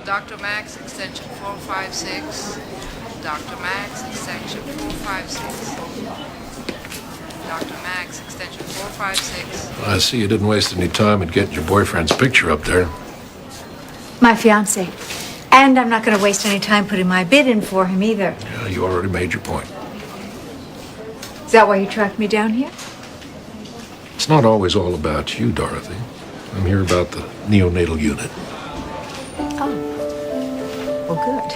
Dr. Max, extension 456. Dr. Max, extension 456. Dr. Max, extension 456. I see you didn't waste any time in getting your boyfriend's picture up there. My fiancé. And I'm not going to waste any time putting my bid in for him either. Yeah, you already made your point. Is that why you tracked me down here? It's not always all about you, Dorothy. I'm here about the neonatal unit. Oh. Well, good.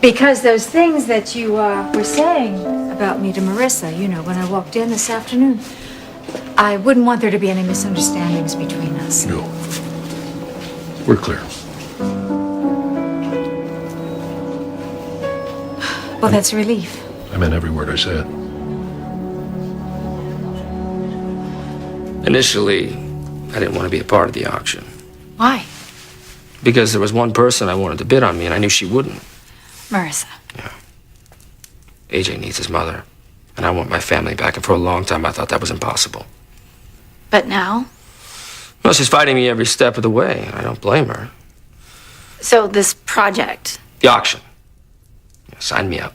Because those things that you were saying about me to Marissa, you know, when I walked in this afternoon, I wouldn't want there to be any misunderstandings between us. No. We're clear. Well, that's a relief. I meant every word I said. Initially, I didn't want to be a part of the auction. Why? Because there was one person I wanted to bid on me, and I knew she wouldn't. Marissa. Yeah. AJ needs his mother, and I want my family back, and for a long time I thought that was impossible. But now? Well, she's fighting me every step of the way, and I don't blame her. So this project. The auction. Yeah, sign me up.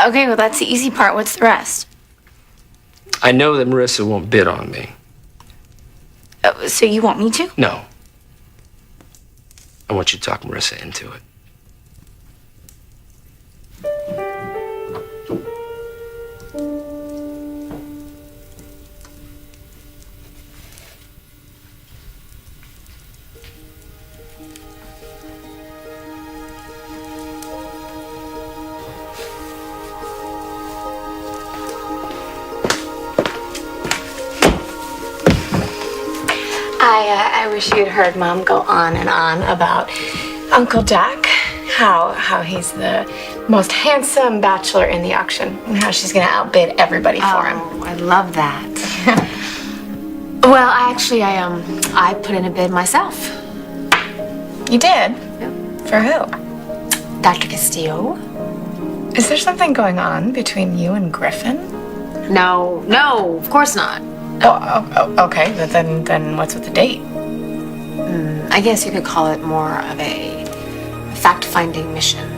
Okay, well, that's the easy part. What's the rest? I know that Marissa won't bid on me. So you want me to? No. I want you to talk Marissa into it. I wish you'd heard Mom go on and on about Uncle Jack, how he's the most handsome bachelor in the auction, and how she's gonna outbid everybody for him. Oh, I love that. Well, I put in a bid myself. You did? Yep. For who? Dr. Castillo? Is there something going on between you and Griffin? No, of course not. Oh, okay, but then what's with the date? I guess you could call it more of a fact-finding mission.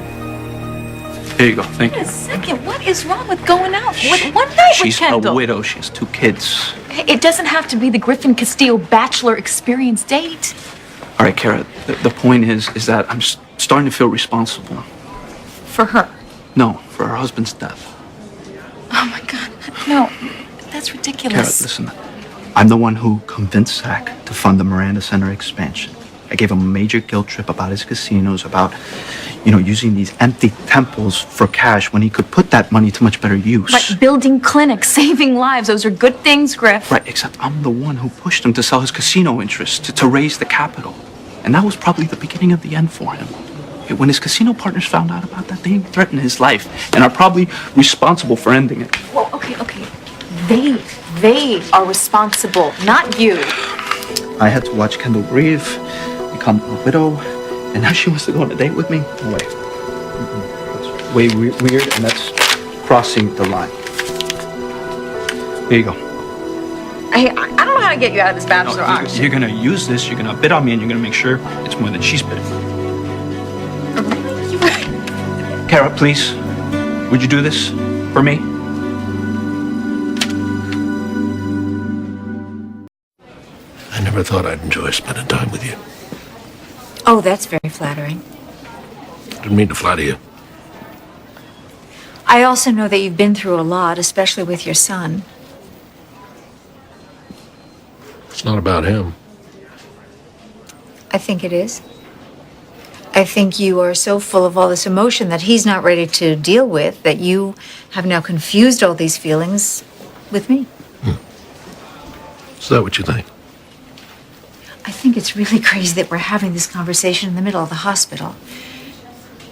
Here you go. Thank you. Wait a second. What is wrong with going out one night She's with Kendall? a widow. She has 2 kids. It doesn't have to be the Griffin Castillo bachelor experience date. All right, Kara. The point is that I'm starting to feel responsible. For her. No, for her husband's death. Oh my God. No, that's Kara, ridiculous. listen. I'm the one who convinced Zach to fund the Miranda Center expansion. I gave him a major guilt trip about his casinos, about, using these empty temples for cash when he could put that money to much better use. Right, building clinics, saving lives. Those are good things, Griff. Right, except I'm the one who pushed him to sell his casino interest to raise the capital. And that was probably the beginning of the end for him. When his casino partners found out about that, they threatened his life and are probably responsible for ending it. Well, okay. They are responsible, not you. I had to watch Kendall grieve, become a widow, and now she wants to go on a date with me? No way. That's way weird, and that's crossing the line. Here you go. I don't know how to get you out of this bachelor auction. You're gonna use this, you're gonna bid on me, and you're gonna make sure it's more than she's bidding. Kara, please, would you do this for me? I never thought I'd enjoy spending time with you. Oh, that's very flattering. Didn't mean to flatter you. I also know that you've been through a lot, especially with your son. It's not about him. I think it is. I think you are so full of all this emotion that he's not ready to deal with, that you have now confused all these feelings with me. Is that what you think? I think it's really crazy that we're having this conversation in the middle of the hospital.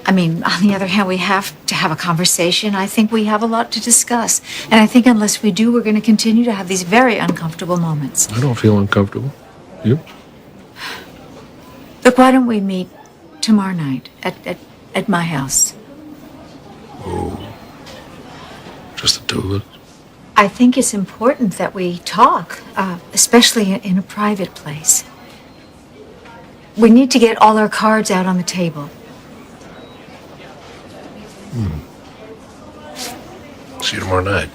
I mean, on the other hand, we have to have a conversation. I think we have a lot to discuss. And I think unless we do, we're going to continue to have these very uncomfortable moments. I don't feel uncomfortable. You? Look, why don't we meet tomorrow night at my house? Oh. Just the 2 of us? I think it's important that we talk, especially in a private place. We need to get all our cards out on the table. See you tomorrow night.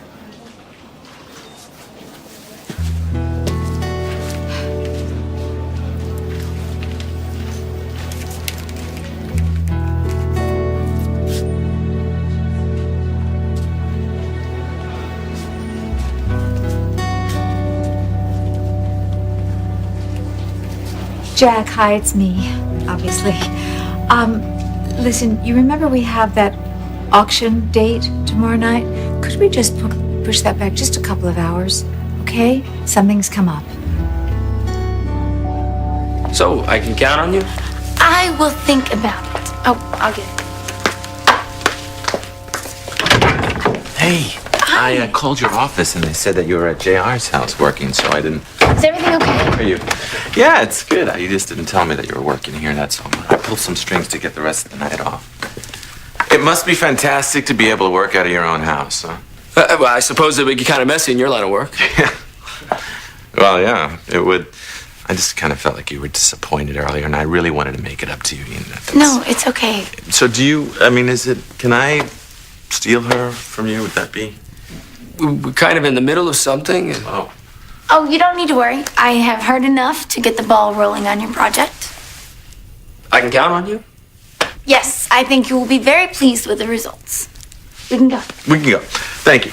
Jack, hi, it's me, obviously. Listen, you remember we have that auction date tomorrow night? Could we just push that back just a couple of hours, okay? Something's come up. So, I can count on you? I will think about it. Oh, I'll get it. Hey, I called your office and they said that you were at JR's house working, so I didn't. Is everything okay? Are you? Yeah, it's good. You just didn't tell me that you were working here, that's all. I pulled some strings to get the rest of the night off. It must be fantastic to be able to work out of your own house, huh? Well, I suppose it would get kind of messy in your line of work. Well, yeah, it would. I just kind of felt like you were disappointed earlier, and I really wanted to make it up to you. No, it's okay. So can I steal her from you? Would that be? We're kind of in the middle of something. Oh. Oh, you don't need to worry. I have heard enough to get the ball rolling on your project. I can count on you? Yes, I think you will be very pleased with the results. We can go. We can go. Thank you.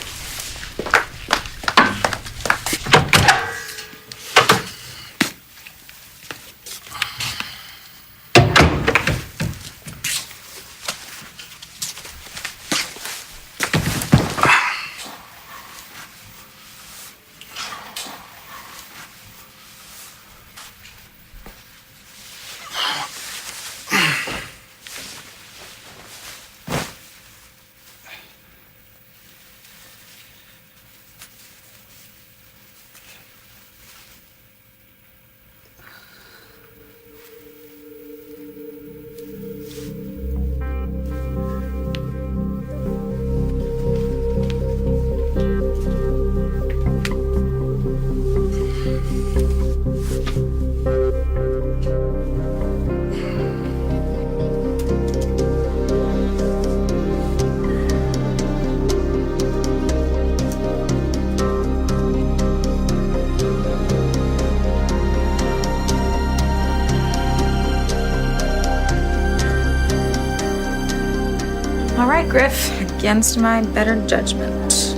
All right, Griff, against my better judgment.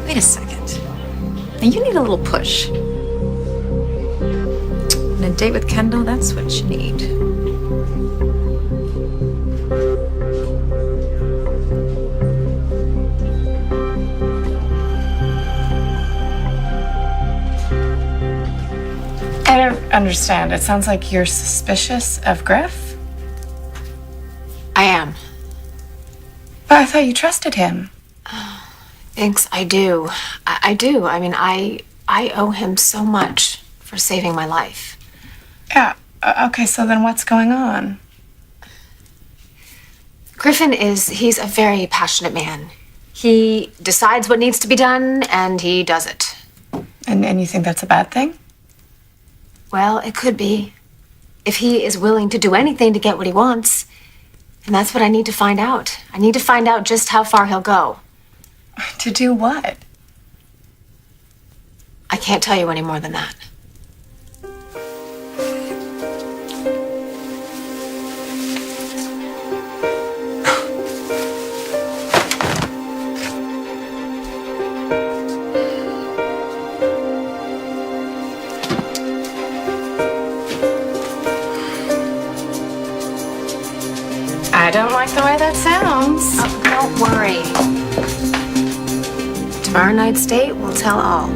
Wait a second. Now you need a little push. And a date with Kendall, that's what you need. I don't understand. It sounds like you're suspicious of Griff. I am. But I thought you trusted him. Thanks, I do. I do. I mean, I owe him so much for saving my life. Yeah. Okay, so then what's going on? He's a very passionate man. He decides what needs to be done, and he does it. And you think that's a bad thing? Well, it could be. If he is willing to do anything to get what he wants. And that's what I need to find out. I need to find out just how far he'll go. To do what? I can't tell you any more than that. I don't like the way that sounds. Oh, don't worry. Tomorrow night's date will tell all.